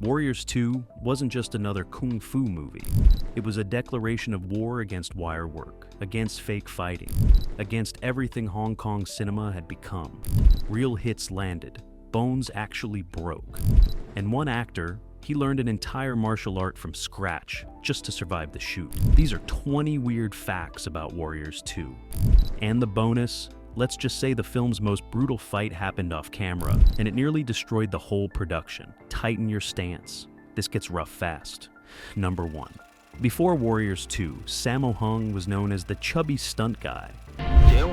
Warriors 2 wasn't just another kung fu movie. It was a declaration of war against wire work, against fake fighting, against everything Hong Kong cinema had become. Real hits landed, bones actually broke. And one actor, he learned an entire martial art from scratch just to survive the shoot. These are 20 weird facts about Warriors 2. And the bonus, let's just say the film's most brutal fight happened off camera, and it nearly destroyed the whole production. Tighten your stance. This gets rough fast. Number 1. Before Warriors 2, Samo Hung was known as the chubby stunt guy. The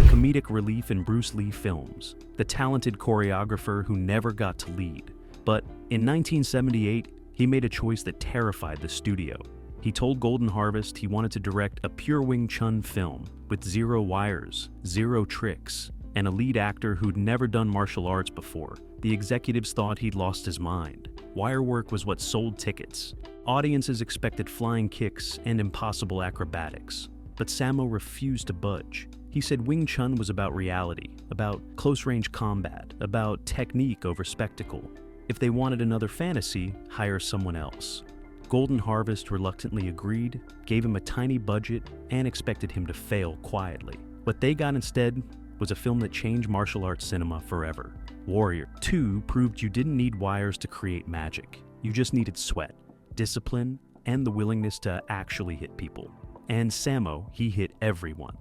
comedic relief in Bruce Lee films, the talented choreographer who never got to lead. But in 1978, he made a choice that terrified the studio. He told Golden Harvest he wanted to direct a pure Wing Chun film with 0 wires, 0 tricks, and a lead actor who'd never done martial arts before. The executives thought he'd lost his mind. Wire work was what sold tickets. Audiences expected flying kicks and impossible acrobatics. But Samo refused to budge. He said Wing Chun was about reality, about close-range combat, about technique over spectacle. If they wanted another fantasy, hire someone else. Golden Harvest reluctantly agreed, gave him a tiny budget, and expected him to fail quietly. What they got instead was a film that changed martial arts cinema forever. Warrior 2 proved you didn't need wires to create magic. You just needed sweat, discipline, and the willingness to actually hit people. And Samo, he hit everyone.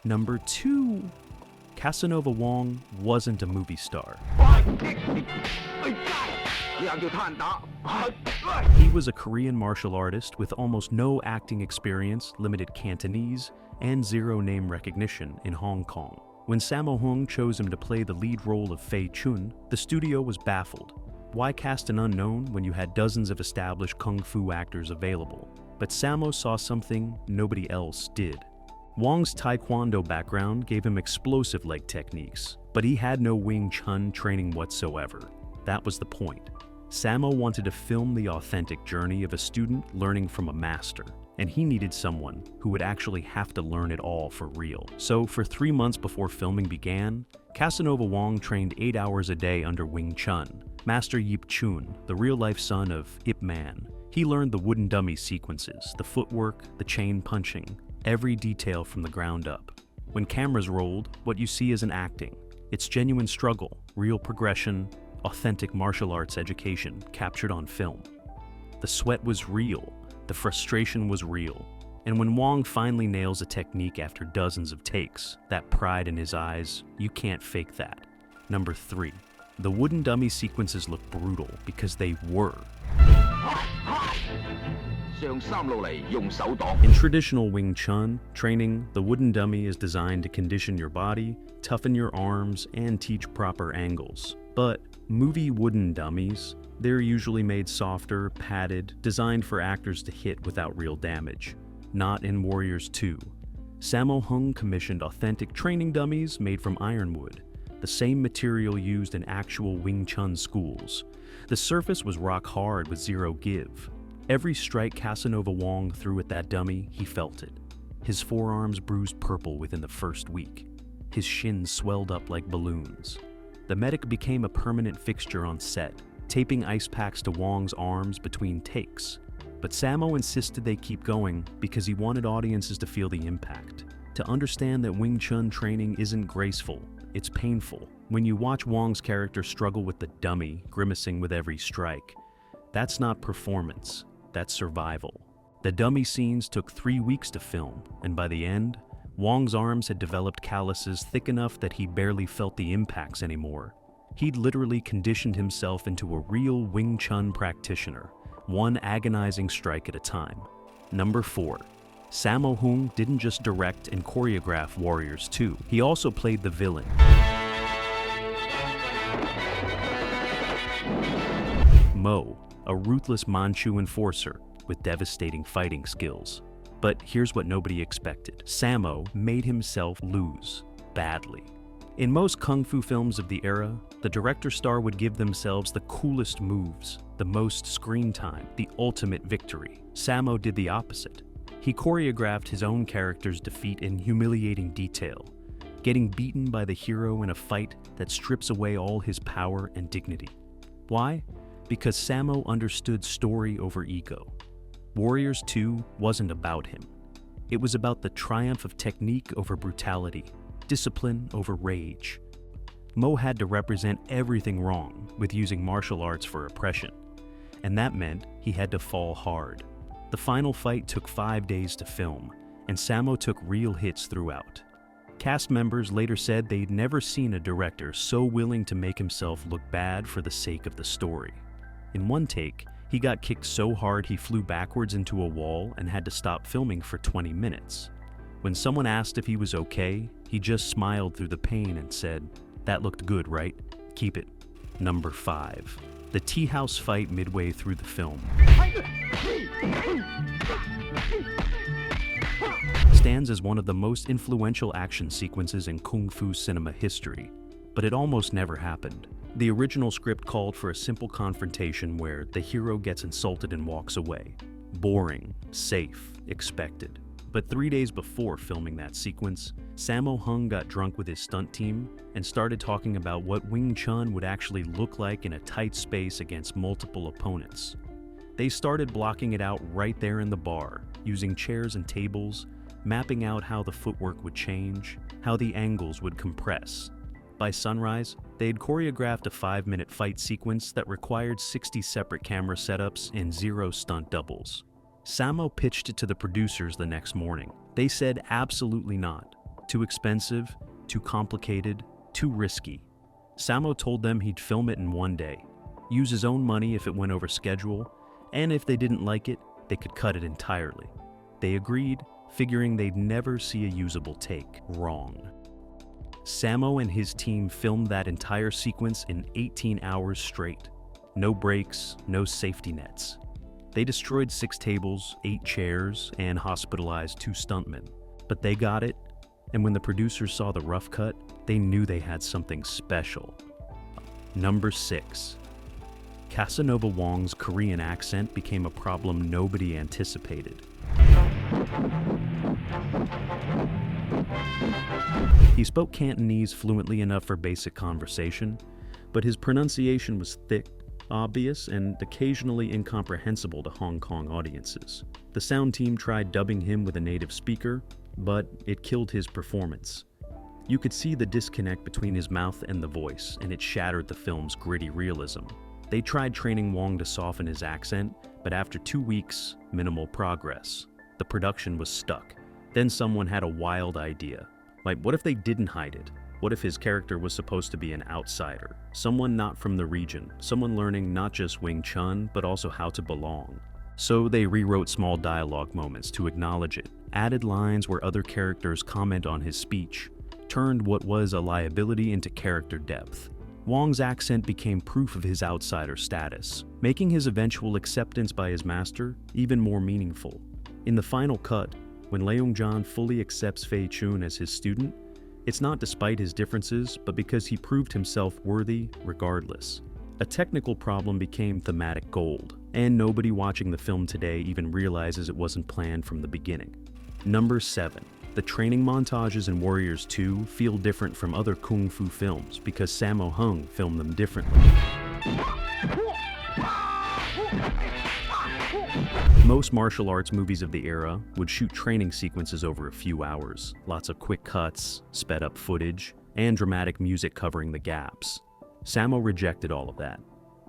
Number 2. Casanova Wong wasn't a movie star. He was a Korean martial artist with almost no acting experience, limited Cantonese, and 0 name recognition in Hong Kong. When Sammo Hung chose him to play the lead role of Fei Chun, the studio was baffled. Why cast an unknown when you had dozens of established kung fu actors available? But Samo saw something nobody else did. Wong's Taekwondo background gave him explosive leg techniques, but he had no Wing Chun training whatsoever. That was the point. Samo wanted to film the authentic journey of a student learning from a master, and he needed someone who would actually have to learn it all for real. So for 3 months before filming began, Casanova Wong trained 8 hours a day under Wing Chun. Master Yip Chun, the real-life son of Ip Man, he learned the wooden dummy sequences, the footwork, the chain punching, every detail from the ground up. When cameras rolled, what you see isn't acting. It's genuine struggle, real progression, authentic martial arts education captured on film. The sweat was real, the frustration was real, and when Wong finally nails a technique after dozens of takes, that pride in his eyes, you can't fake that. Number 3. The wooden dummy sequences look brutal because they were. In traditional Wing Chun training, the wooden dummy is designed to condition your body, toughen your arms, and teach proper angles. But movie wooden dummies, they're usually made softer, padded, designed for actors to hit without real damage. Not in Warriors 2. Sammo Hung commissioned authentic training dummies made from ironwood, the same material used in actual Wing Chun schools. The surface was rock hard with 0 give. Every strike Casanova Wong threw at that dummy, he felt it. His forearms bruised purple within the first week. His shins swelled up like balloons. The medic became a permanent fixture on set, taping ice packs to Wong's arms between takes. But Samo insisted they keep going because he wanted audiences to feel the impact, to understand that Wing Chun training isn't graceful, it's painful. When you watch Wong's character struggle with the dummy, grimacing with every strike, that's not performance, that's survival. The dummy scenes took 3 weeks to film, and by the end, Wong's arms had developed calluses thick enough that he barely felt the impacts anymore. He'd literally conditioned himself into a real Wing Chun practitioner, one agonizing strike at a time. Number 4. Sammo Hung didn't just direct and choreograph Warriors 2, he also played the villain. Mo, a ruthless Manchu enforcer with devastating fighting skills. But here's what nobody expected. Samo made himself lose, badly. In most kung fu films of the era, the director star would give themselves the coolest moves, the most screen time, the ultimate victory. Samo did the opposite. He choreographed his own character's defeat in humiliating detail. getting beaten by the hero in a fight that strips away all his power and dignity. Why? Because Samo understood story over ego. Warriors 2 wasn't about him. It was about the triumph of technique over brutality, discipline over rage. Mo had to represent everything wrong with using martial arts for oppression, and that meant he had to fall hard. The final fight took 5 days to film, and Samo took real hits throughout. Cast members later said they'd never seen a director so willing to make himself look bad for the sake of the story. In one take, he got kicked so hard he flew backwards into a wall and had to stop filming for 20 minutes. When someone asked if he was okay, he just smiled through the pain and said, "That looked good, right? Keep it." Number 5. The tea house fight midway through the film. Stands as one of the most influential action sequences in Kung Fu cinema history, but it almost never happened. The original script called for a simple confrontation where the hero gets insulted and walks away. Boring, safe, expected. But 3 days before filming that sequence, Sammo Hung got drunk with his stunt team and started talking about what Wing Chun would actually look like in a tight space against multiple opponents. They started blocking it out right there in the bar, using chairs and tables, mapping out how the footwork would change, how the angles would compress. By sunrise, they had choreographed a 5-minute fight sequence that required 60 separate camera setups and 0 stunt doubles. Samo pitched it to the producers the next morning. They said absolutely not. Too expensive, too complicated, too risky. Samo told them he'd film it in 1 day, use his own money if it went over schedule, and if they didn't like it, they could cut it entirely. They agreed, figuring they'd never see a usable take. Wrong. Samo and his team filmed that entire sequence in 18 hours straight. No breaks, no safety nets. They destroyed 6 tables, 8 chairs, and hospitalized 2 stuntmen. But they got it, and when the producers saw the rough cut, they knew they had something special. Number 6. Casanova Wong's Korean accent became a problem nobody anticipated. He spoke Cantonese fluently enough for basic conversation, but his pronunciation was thick, obvious, and occasionally incomprehensible to Hong Kong audiences. The sound team tried dubbing him with a native speaker, but it killed his performance. You could see the disconnect between his mouth and the voice, and it shattered the film's gritty realism. They tried training Wong to soften his accent, but after 2 weeks, minimal progress. The production was stuck. Then someone had a wild idea. Like, what if they didn't hide it? What if his character was supposed to be an outsider? Someone not from the region, someone learning not just Wing Chun, but also how to belong. So they rewrote small dialogue moments to acknowledge it, added lines where other characters comment on his speech, turned what was a liability into character depth. Wong's accent became proof of his outsider status, making his eventual acceptance by his master even more meaningful. In the final cut, when Leung-jan fully accepts Fei Chun as his student, it's not despite his differences, but because he proved himself worthy regardless. A technical problem became thematic gold, and nobody watching the film today even realizes it wasn't planned from the beginning. Number 7. The training montages in Warriors 2 feel different from other Kung Fu films because Sammo Hung filmed them differently. Most martial arts movies of the era would shoot training sequences over a few hours, lots of quick cuts, sped up footage, and dramatic music covering the gaps. Samo rejected all of that.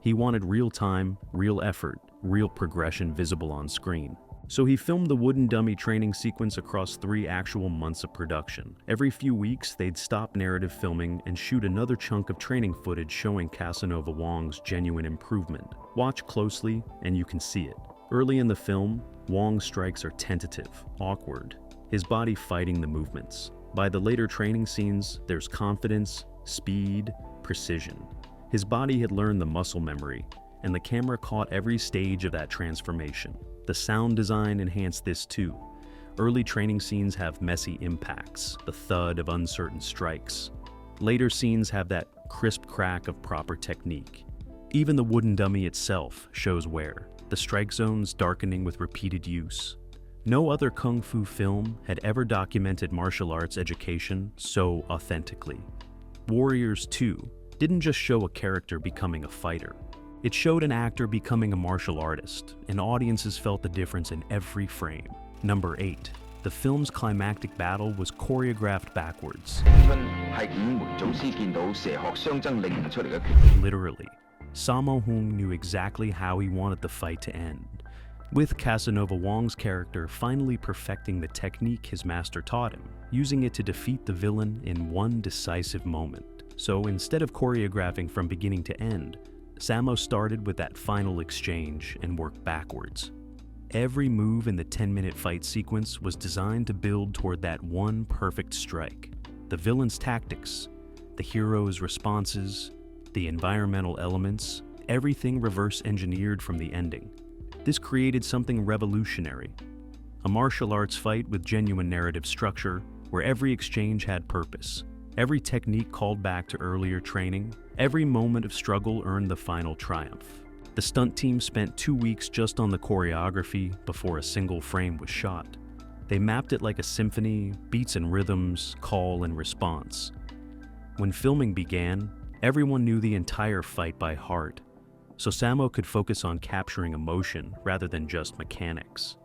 He wanted real time, real effort, real progression visible on screen. So he filmed the wooden dummy training sequence across 3 actual months of production. Every few weeks, they'd stop narrative filming and shoot another chunk of training footage showing Casanova Wong's genuine improvement. Watch closely and you can see it. Early in the film, Wong's strikes are tentative, awkward, his body fighting the movements. By the later training scenes, there's confidence, speed, precision. His body had learned the muscle memory, and the camera caught every stage of that transformation. The sound design enhanced this too. Early training scenes have messy impacts, the thud of uncertain strikes. Later scenes have that crisp crack of proper technique. Even the wooden dummy itself shows wear, the strike zones darkening with repeated use. No other kung fu film had ever documented martial arts education so authentically. Warriors 2 didn't just show a character becoming a fighter. It showed an actor becoming a martial artist, and audiences felt the difference in every frame. Number 8. The film's climactic battle was choreographed backwards. Literally, Samo Hung knew exactly how he wanted the fight to end, with Casanova Wong's character finally perfecting the technique his master taught him, using it to defeat the villain in one decisive moment. So instead of choreographing from beginning to end, Samo started with that final exchange and worked backwards. Every move in the 10-minute fight sequence was designed to build toward that one perfect strike. The villain's tactics, the hero's responses, the environmental elements, everything reverse-engineered from the ending. This created something revolutionary. A martial arts fight with genuine narrative structure, where every exchange had purpose. Every technique called back to earlier training. Every moment of struggle earned the final triumph. The stunt team spent 2 weeks just on the choreography before a single frame was shot. They mapped it like a symphony, beats and rhythms, call and response. When filming began, everyone knew the entire fight by heart, so Samo could focus on capturing emotion rather than just mechanics.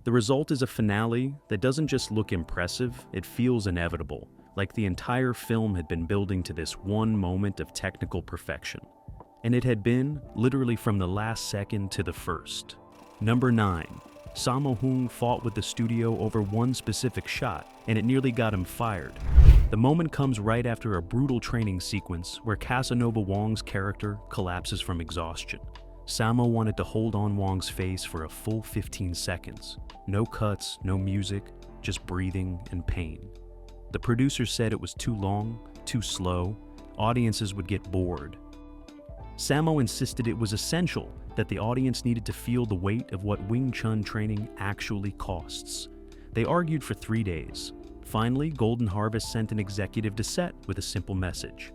The result is a finale that doesn't just look impressive, it feels inevitable, like the entire film had been building to this one moment of technical perfection. And it had been, literally from the last second to the first. Number 9. Samo Hung fought with the studio over one specific shot, and it nearly got him fired. The moment comes right after a brutal training sequence where Casanova Wong's character collapses from exhaustion. Samo wanted to hold on Wong's face for a full 15 seconds. No cuts, no music, just breathing and pain. The producer said it was too long, too slow, audiences would get bored. Samo insisted it was essential that the audience needed to feel the weight of what Wing Chun training actually costs. They argued for 3 days. Finally, Golden Harvest sent an executive to set with a simple message: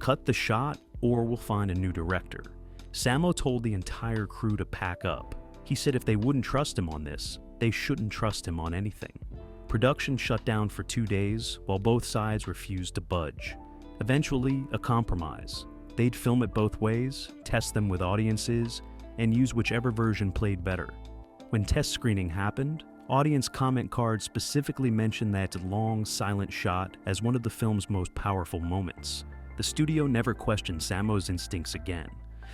cut the shot or we'll find a new director. Samo told the entire crew to pack up. He said if they wouldn't trust him on this, they shouldn't trust him on anything. Production shut down for 2 days while both sides refused to budge. Eventually, a compromise. They'd film it both ways, test them with audiences, and use whichever version played better. When test screening happened, audience comment cards specifically mentioned that long, silent shot as one of the film's most powerful moments. The studio never questioned Samo's instincts again.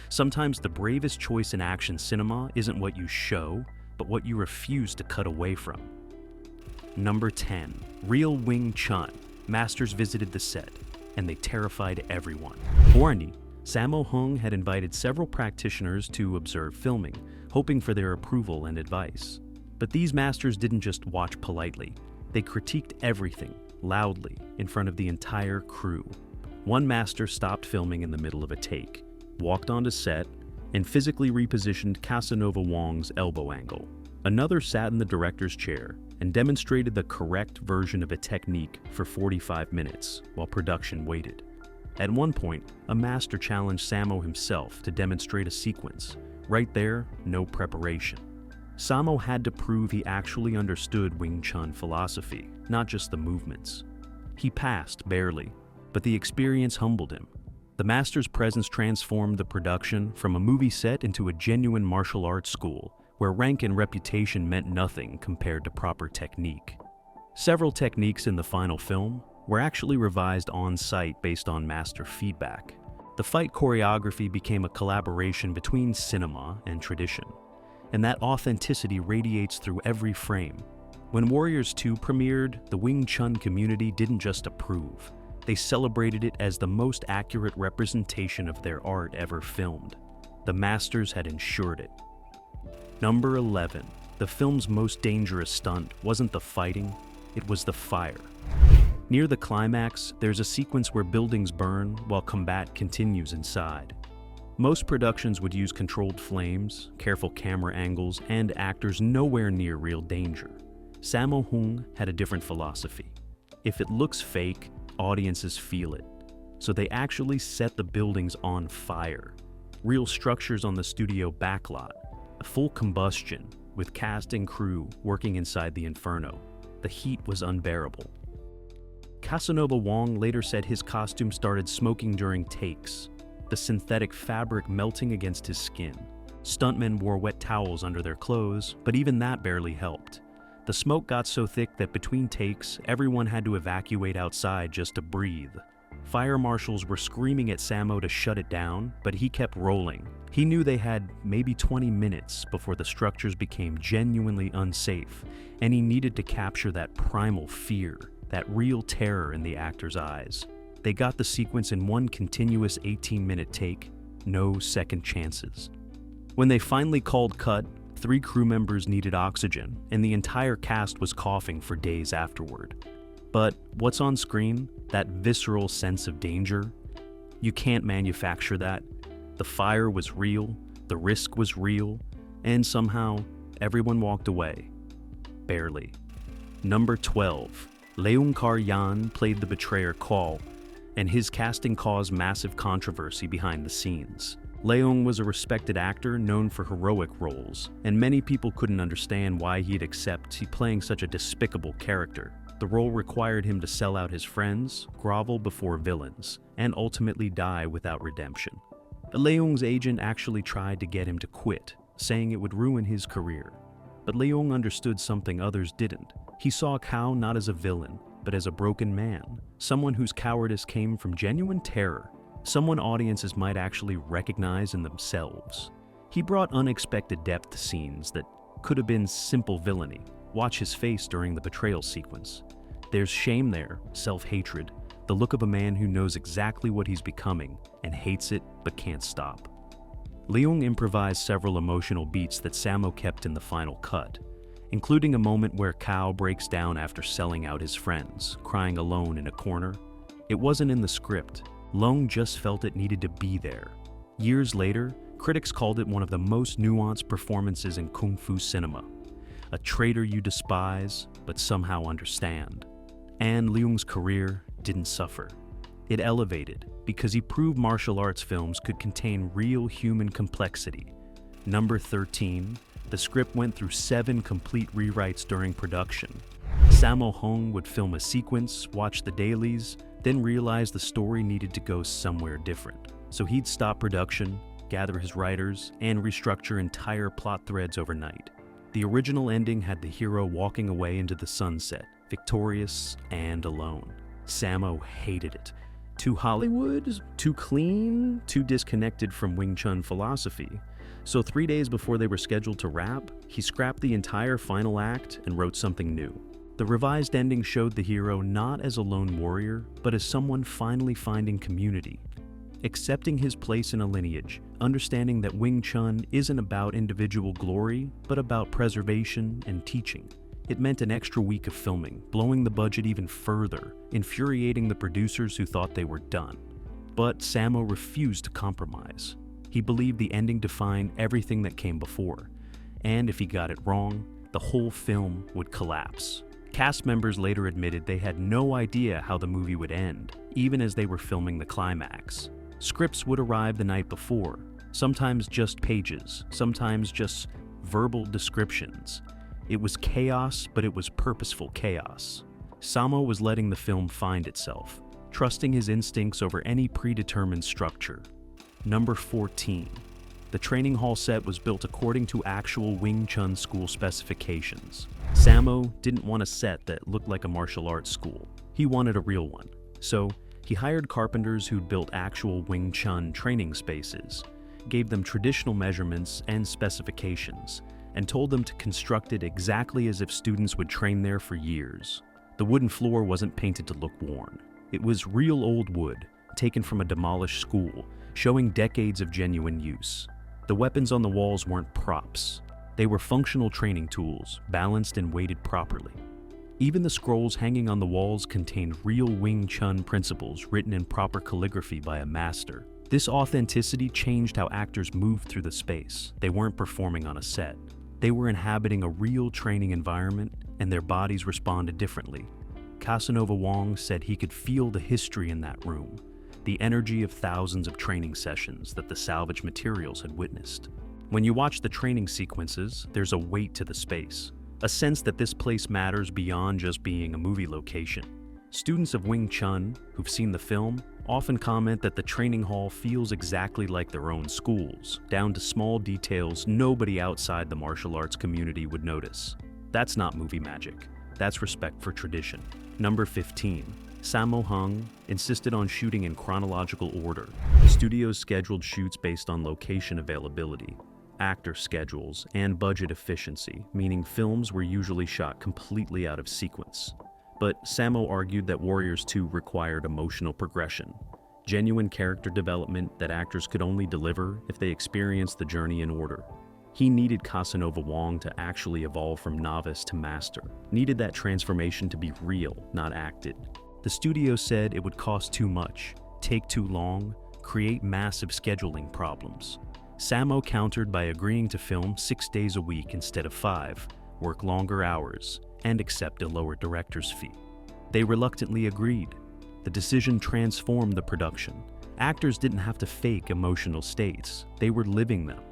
Sometimes the bravest choice in action cinema isn't what you show, but what you refuse to cut away from. Number 10. Real Wing Chun. Masters visited the set, and they terrified everyone. Warning, Samo Hung had invited several practitioners to observe filming, hoping for their approval and advice. But these masters didn't just watch politely. They critiqued everything, loudly, in front of the entire crew. One master stopped filming in the middle of a take, walked onto set, and physically repositioned Casanova Wong's elbow angle. Another sat in the director's chair and demonstrated the correct version of a technique for 45 minutes while production waited. At one point, a master challenged Samo himself to demonstrate a sequence. Right there, no preparation. Samo had to prove he actually understood Wing Chun philosophy, not just the movements. He passed, barely, but the experience humbled him. The master's presence transformed the production from a movie set into a genuine martial arts school, where rank and reputation meant nothing compared to proper technique. Several techniques in the final film were actually revised on-site based on master feedback. The fight choreography became a collaboration between cinema and tradition, and that authenticity radiates through every frame. When Warriors 2 premiered, the Wing Chun community didn't just approve. They celebrated it as the most accurate representation of their art ever filmed. The masters had ensured it. Number 11. The film's most dangerous stunt wasn't the fighting, it was the fire. Near the climax, there's a sequence where buildings burn while combat continues inside. Most productions would use controlled flames, careful camera angles, and actors nowhere near real danger. Samo Hung had a different philosophy. If it looks fake, audiences feel it. So they actually set the buildings on fire. Real structures on the studio backlot, a full combustion, with cast and crew working inside the inferno. The heat was unbearable. Casanova Wong later said his costume started smoking during takes, the synthetic fabric melting against his skin. Stuntmen wore wet towels under their clothes, but even that barely helped. The smoke got so thick that between takes, everyone had to evacuate outside just to breathe. Fire marshals were screaming at Samo to shut it down, but he kept rolling. He knew they had maybe 20 minutes before the structures became genuinely unsafe, and he needed to capture that primal fear, that real terror in the actors' eyes. They got the sequence in one continuous 18-minute take, no second chances. When they finally called cut, 3 crew members needed oxygen, and the entire cast was coughing for days afterward. But what's on screen, that visceral sense of danger, you can't manufacture that. The fire was real, the risk was real, and somehow everyone walked away. Barely. Number 12. Leung Kar-yan played the betrayer Call, and his casting caused massive controversy behind the scenes. Leung was a respected actor known for heroic roles, and many people couldn't understand why he'd accept playing such a despicable character. The role required him to sell out his friends, grovel before villains, and ultimately die without redemption. Leung's agent actually tried to get him to quit, saying it would ruin his career. But Leung understood something others didn't. He saw Cao not as a villain, but as a broken man, someone whose cowardice came from genuine terror, someone audiences might actually recognize in themselves. He brought unexpected depth to scenes that could have been simple villainy. Watch his face during the betrayal sequence. There's shame there, self-hatred, the look of a man who knows exactly what he's becoming and hates it but can't stop. Leung improvised several emotional beats that Samo kept in the final cut, including a moment where Cao breaks down after selling out his friends, crying alone in a corner. It wasn't in the script. Leung just felt it needed to be there. Years later, critics called it one of the most nuanced performances in kung fu cinema. A traitor you despise, but somehow understand. And Leung's career didn't suffer. It elevated because he proved martial arts films could contain real human complexity. Number 13, the script went through 7 complete rewrites during production. Sammo Hung would film a sequence, watch the dailies, then realize the story needed to go somewhere different. So he'd stop production, gather his writers, and restructure entire plot threads overnight. The original ending had the hero walking away into the sunset, victorious and alone. Samo hated it. Too Hollywood, too clean, too disconnected from Wing Chun philosophy. So 3 days before they were scheduled to wrap, he scrapped the entire final act and wrote something new. The revised ending showed the hero not as a lone warrior, but as someone finally finding community, accepting his place in a lineage, understanding that Wing Chun isn't about individual glory, but about preservation and teaching. It meant an extra week of filming, blowing the budget even further, infuriating the producers who thought they were done. But Samo refused to compromise. He believed the ending defined everything that came before, and if he got it wrong, the whole film would collapse. Cast members later admitted they had no idea how the movie would end, even as they were filming the climax. Scripts would arrive the night before, sometimes just pages, sometimes just verbal descriptions. It was chaos, but it was purposeful chaos. Samo was letting the film find itself, trusting his instincts over any predetermined structure. Number 14. The training hall set was built according to actual Wing Chun school specifications. Samo didn't want a set that looked like a martial arts school. He wanted a real one. So he hired carpenters who'd built actual Wing Chun training spaces, gave them traditional measurements and specifications, and told them to construct it exactly as if students would train there for years. The wooden floor wasn't painted to look worn. It was real old wood, taken from a demolished school, showing decades of genuine use. The weapons on the walls weren't props. They were functional training tools, balanced and weighted properly. Even the scrolls hanging on the walls contained real Wing Chun principles written in proper calligraphy by a master. This authenticity changed how actors moved through the space. They weren't performing on a set. They were inhabiting a real training environment, and their bodies responded differently. Casanova Wong said he could feel the history in that room, the energy of thousands of training sessions that the salvage materials had witnessed. When you watch the training sequences, there's a weight to the space, a sense that this place matters beyond just being a movie location. Students of Wing Chun who've seen the film often comment that the training hall feels exactly like their own schools, down to small details nobody outside the martial arts community would notice. That's not movie magic. That's respect for tradition. Number 15. Samo insisted on shooting in chronological order. The studios scheduled shoots based on location availability, actor schedules, and budget efficiency, meaning films were usually shot completely out of sequence. But Samo argued that Warriors 2 required emotional progression, genuine character development that actors could only deliver if they experienced the journey in order. He needed Casanova Wong to actually evolve from novice to master, needed that transformation to be real, not acted. The studio said it would cost too much, take too long, create massive scheduling problems. Samo countered by agreeing to film 6 days a week instead of 5, work longer hours, and accept a lower director's fee. They reluctantly agreed. The decision transformed the production. Actors didn't have to fake emotional states, they were living them.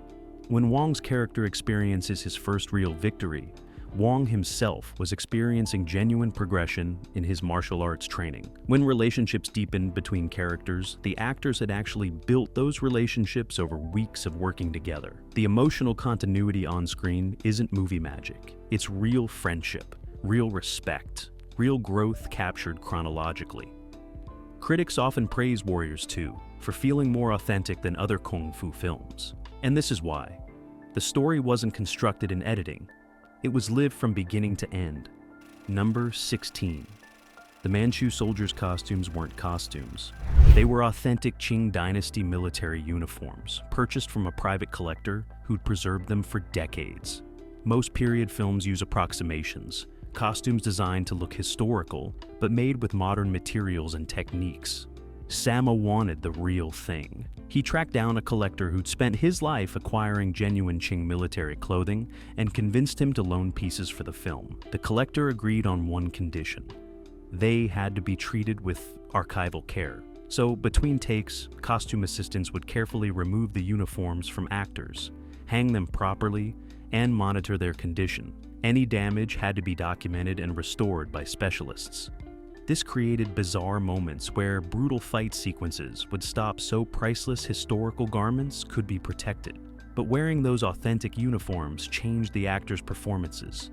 When Wong's character experiences his first real victory, Wong himself was experiencing genuine progression in his martial arts training. When relationships deepened between characters, the actors had actually built those relationships over weeks of working together. The emotional continuity on screen isn't movie magic. It's real friendship, real respect, real growth captured chronologically. Critics often praise Warriors 2 for feeling more authentic than other kung fu films. And this is why. The story wasn't constructed in editing. It was lived from beginning to end. Number 16. The Manchu soldiers' costumes weren't costumes. They were authentic Qing Dynasty military uniforms, purchased from a private collector who'd preserved them for decades. Most period films use approximations, costumes designed to look historical, but made with modern materials and techniques. Samo wanted the real thing. He tracked down a collector who'd spent his life acquiring genuine Qing military clothing and convinced him to loan pieces for the film. The collector agreed on one condition. They had to be treated with archival care. So between takes, costume assistants would carefully remove the uniforms from actors, hang them properly, and monitor their condition. Any damage had to be documented and restored by specialists. This created bizarre moments where brutal fight sequences would stop so priceless historical garments could be protected. But wearing those authentic uniforms changed the actors' performances.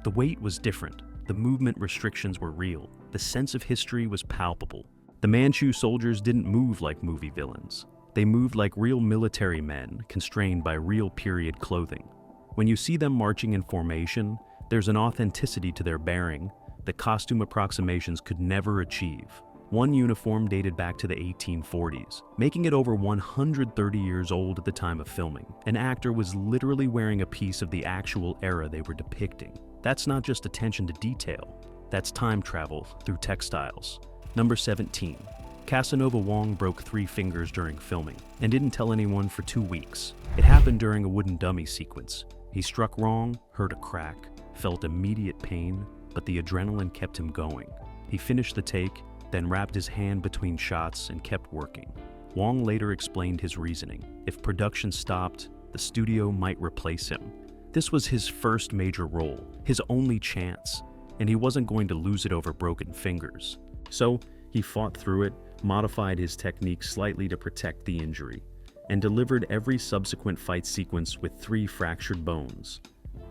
The weight was different, the movement restrictions were real, the sense of history was palpable. The Manchu soldiers didn't move like movie villains. They moved like real military men, constrained by real period clothing. When you see them marching in formation, there's an authenticity to their bearing that costume approximations could never achieve. One uniform dated back to the 1840s, making it over 130 years old at the time of filming. An actor was literally wearing a piece of the actual era they were depicting. That's not just attention to detail, that's time travel through textiles. Number 17. Casanova Wong broke 3 fingers during filming and didn't tell anyone for 2 weeks. It happened during a wooden dummy sequence. He struck wrong, heard a crack, felt immediate pain, but the adrenaline kept him going. He finished the take, then wrapped his hand between shots and kept working. Wong later explained his reasoning. If production stopped, the studio might replace him. This was his first major role, his only chance, and he wasn't going to lose it over broken fingers. So he fought through it, modified his technique slightly to protect the injury, and delivered every subsequent fight sequence with 3 fractured bones.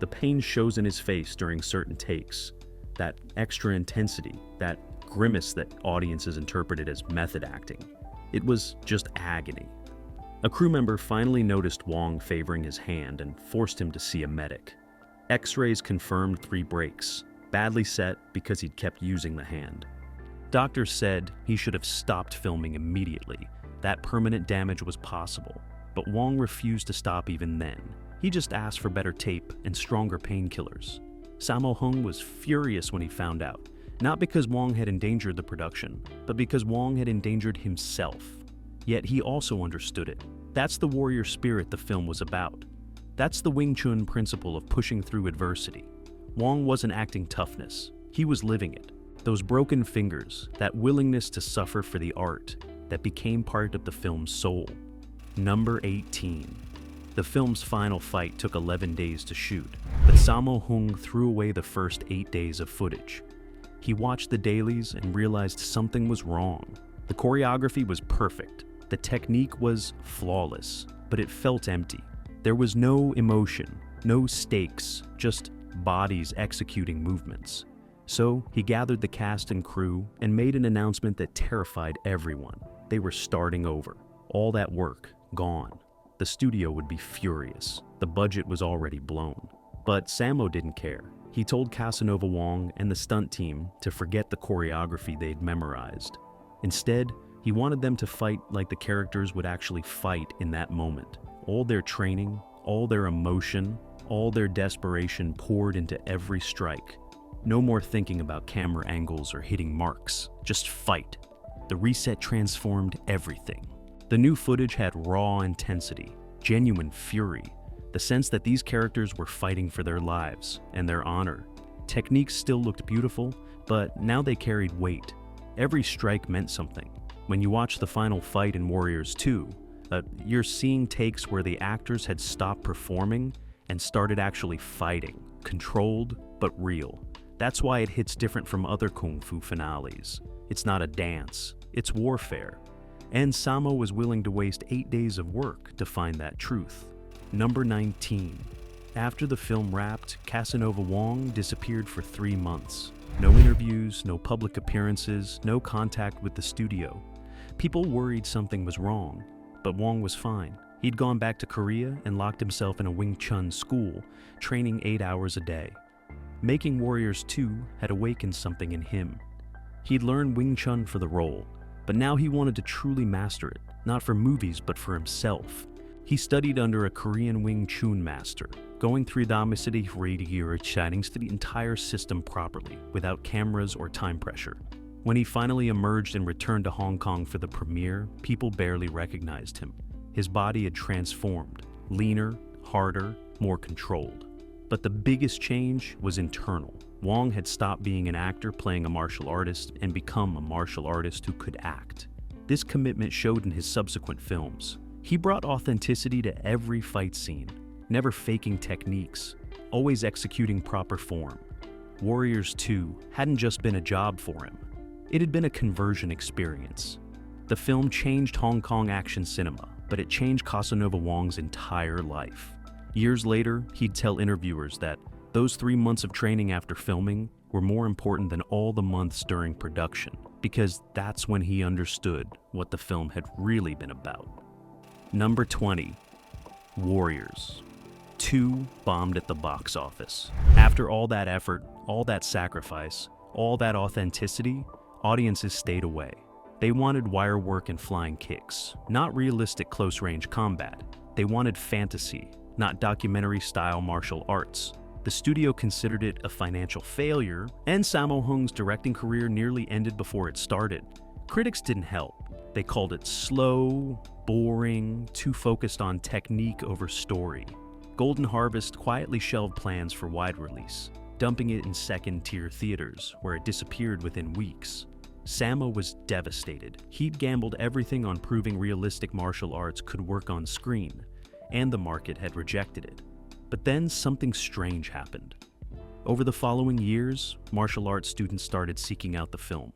The pain shows in his face during certain takes. That extra intensity, that grimace that audiences interpreted as method acting. It was just agony. A crew member finally noticed Wong favoring his hand and forced him to see a medic. X-rays confirmed 3 breaks, badly set because he'd kept using the hand. Doctors said he should have stopped filming immediately. That permanent damage was possible, but Wong refused to stop even then. He just asked for better tape and stronger painkillers. Samo was furious when he found out, not because Wong had endangered the production, but because Wong had endangered himself. Yet he also understood it. That's the warrior spirit the film was about. That's the Wing Chun principle of pushing through adversity. Wong wasn't acting toughness, he was living it. Those broken fingers, that willingness to suffer for the art that became part of the film's soul. Number 18. The film's final fight took 11 days to shoot, but Samo Hung threw away the first 8 days of footage. He watched the dailies and realized something was wrong. The choreography was perfect, the technique was flawless, but it felt empty. There was no emotion, no stakes, just bodies executing movements. So he gathered the cast and crew and made an announcement that terrified everyone. They were starting over. All that work, gone. The studio would be furious. The budget was already blown. But Samo didn't care. He told Casanova Wong and the stunt team to forget the choreography they'd memorized. Instead, he wanted them to fight like the characters would actually fight in that moment. All their training, all their emotion, all their desperation poured into every strike. No more thinking about camera angles or hitting marks. Just fight. The reset transformed everything. The new footage had raw intensity, genuine fury, the sense that these characters were fighting for their lives and their honor. Techniques still looked beautiful, but now they carried weight. Every strike meant something. When you watch the final fight in Warriors 2, you're seeing takes where the actors had stopped performing and started actually fighting, controlled but real. That's why it hits different from other kung fu finales. It's not a dance, it's warfare. And Samo was willing to waste 8 days of work to find that truth. Number 19. After the film wrapped, Casanova Wong disappeared for 3 months. No interviews, no public appearances, no contact with the studio. People worried something was wrong, but Wong was fine. He'd gone back to Korea and locked himself in a Wing Chun school, training 8 hours a day. Making Warriors 2 had awakened something in him. He'd learned Wing Chun for the role, but now he wanted to truly master it, not for movies but for himself. He studied under a Korean Wing Chun master, going through the entire system properly, without cameras or time pressure. When he finally emerged and returned to Hong Kong for the premiere, people barely recognized him. His body had transformed, leaner, harder, more controlled. But the biggest change was internal. Wong had stopped being an actor playing a martial artist and become a martial artist who could act. This commitment showed in his subsequent films. He brought authenticity to every fight scene, never faking techniques, always executing proper form. Warriors 2 hadn't just been a job for him. It had been a conversion experience. The film changed Hong Kong action cinema, but it changed Casanova Wong's entire life. Years later, he'd tell interviewers that those 3 months of training after filming were more important than all the months during production, because that's when he understood what the film had really been about. Number 20. Warriors 2 bombed at the box office. After all that effort, all that sacrifice, all that authenticity, audiences stayed away. They wanted wire work and flying kicks, not realistic close-range combat. They wanted fantasy, not documentary-style martial arts. The studio considered it a financial failure, and Samo Hung's directing career nearly ended before it started. Critics didn't help. They called it slow, boring, too focused on technique over story. Golden Harvest quietly shelved plans for wide release, dumping it in second-tier theaters, where it disappeared within weeks. Samo was devastated. He'd gambled everything on proving realistic martial arts could work on screen, and the market had rejected it. But then something strange happened. Over the following years, martial arts students started seeking out the film.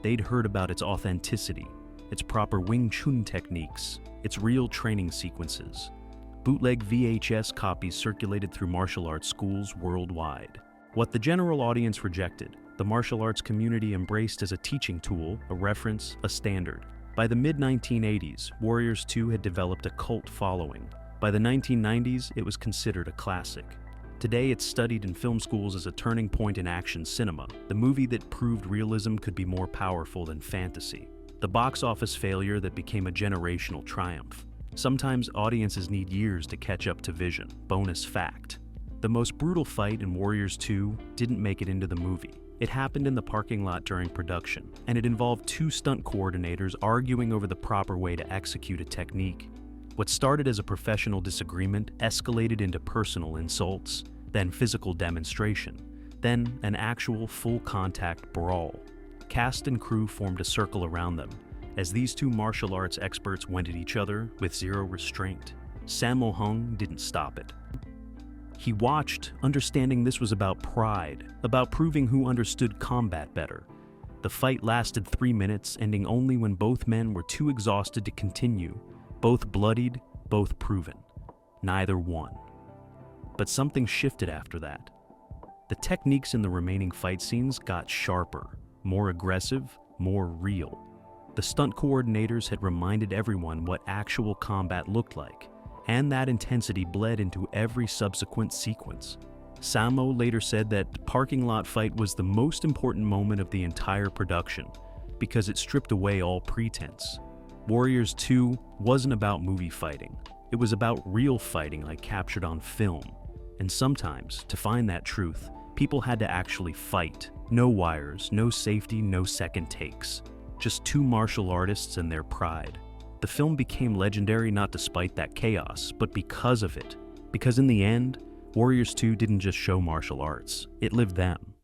They'd heard about its authenticity, its proper Wing Chun techniques, its real training sequences. Bootleg VHS copies circulated through martial arts schools worldwide. What the general audience rejected, the martial arts community embraced as a teaching tool, a reference, a standard. By the mid-1980s, Warriors 2 had developed a cult following. By the 1990s, it was considered a classic. Today, it's studied in film schools as a turning point in action cinema, the movie that proved realism could be more powerful than fantasy. The box office failure that became a generational triumph. Sometimes audiences need years to catch up to vision. Bonus fact. The most brutal fight in Warriors 2 didn't make it into the movie. It happened in the parking lot during production, and it involved 2 stunt coordinators arguing over the proper way to execute a technique. What started as a professional disagreement escalated into personal insults, then physical demonstration, then an actual full-contact brawl. Cast and crew formed a circle around them, as these 2 martial arts experts went at each other with zero restraint. Sammo Hung didn't stop it. He watched, understanding this was about pride, about proving who understood combat better. The fight lasted 3 minutes, ending only when both men were too exhausted to continue, both bloodied, both proven. Neither won. But something shifted after that. The techniques in the remaining fight scenes got sharper, more aggressive, more real. The stunt coordinators had reminded everyone what actual combat looked like, and that intensity bled into every subsequent sequence. Samo later said that parking lot fight was the most important moment of the entire production, because it stripped away all pretense. Warriors 2 wasn't about movie fighting. It was about real fighting like captured on film. And sometimes, to find that truth, people had to actually fight. No wires, no safety, no second takes. Just two martial artists and their pride. The film became legendary not despite that chaos, but because of it. Because in the end, Warriors 2 didn't just show martial arts, it lived them.